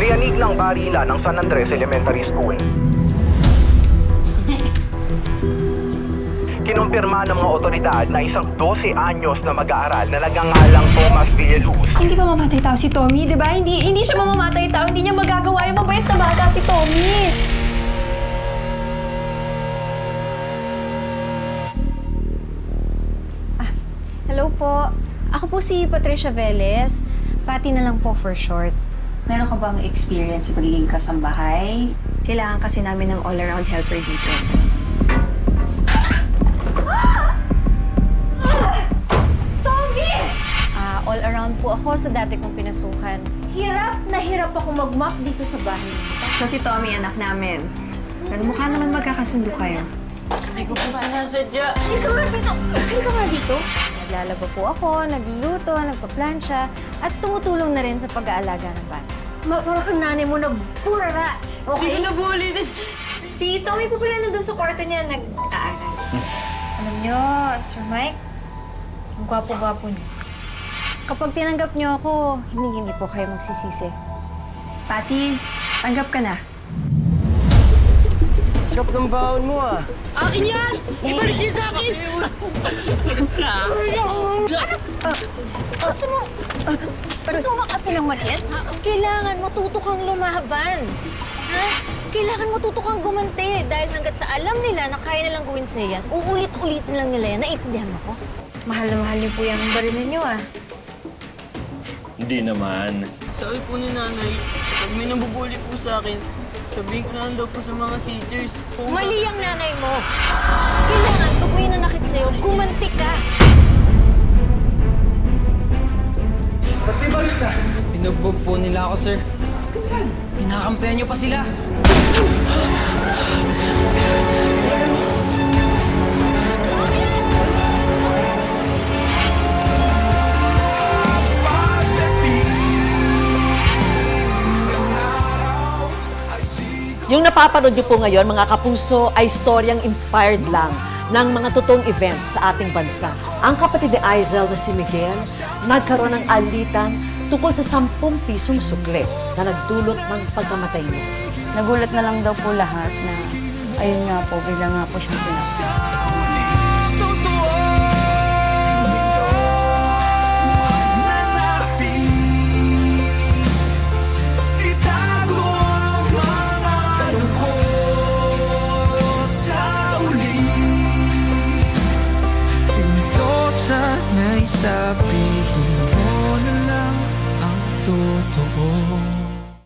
Riyanig ng barila ng San Andres Elementary School. Kinumpirma ng mga otoridad na isang 12 anyos na mag-aaral na nagangalang Tomas Villaluz. Hindi ba mamatay tao si Tommy, di ba? Hindi siya mamamatay tao. Hindi niya magagawa yung mabait na bata si Tommy. Hello po. Ako po si Patricia Velez. Pati na lang po for short. Meron ka bang experience sa pagiging kasambahay? Kailangan kasi namin ng all-around helper dito. Tommy! All around po ako sa dati kong pinasukan. Hirap na hirap ako mag-map dito sa bahay. So si Tommy, anak namin. Pero mukha naman magkakasundo kayo. Hindi ko po sinasadya. Halika nga dito! Halika nga dito! Naglalaba po ako, nagluluto, nagpaplansya, at tumutulong na rin sa pag-aalaga ng bata. Para kang nanay mo na burara, Hindi okay? ko nabuli din. Si Tommy po pala nandun sa kwarto niya, nag-aaral. Alam niyo, Sir Mike, ang gwapo-gwapo niyo. Kapag tinanggap niyo ako, hindi po kayo magsisisi. Pati, tanggap ka na. Sarap ng baon mo ah. Akin yan! Ibalik niyo sa akin! Gusto mo? Gusto mo makapi ng maliit? Kailangan matuto kang lumaban. Ha? Kailangan matuto kang gumanti dahil hanggat sa alam nila na kaya nilang gawin sa'yo yan, uulit-ulit lang nila yan. Naiintindihan mo ko? Mahal na mahal niyo po yung barilan niyo, ah. Hindi naman. Sabi po ni nanay, pag may nabubuli po sa akin, sabihin ko na lang daw po sa mga teachers. Mali ang nanay mo. Kailangan, pag may nanakit sa'yo, gumanti ka. Binugbog po nila ako, sir. Hinakampihan niyo pa sila. Yung napapanood niyo po ngayon, mga kapuso, ay storyang inspired lang ng mga totoong event sa ating bansa. Ang kapatid ni Aizel na si Miguel, nagkaroon ng alitan tungkol sa 10 pisong sukle na nagdulot ng pagkamatay niya. Nagulat na lang daw po lahat na ayun nga po, bigla nga po siyang sinapit. Sana'y sabihin mo na lang ang totoo.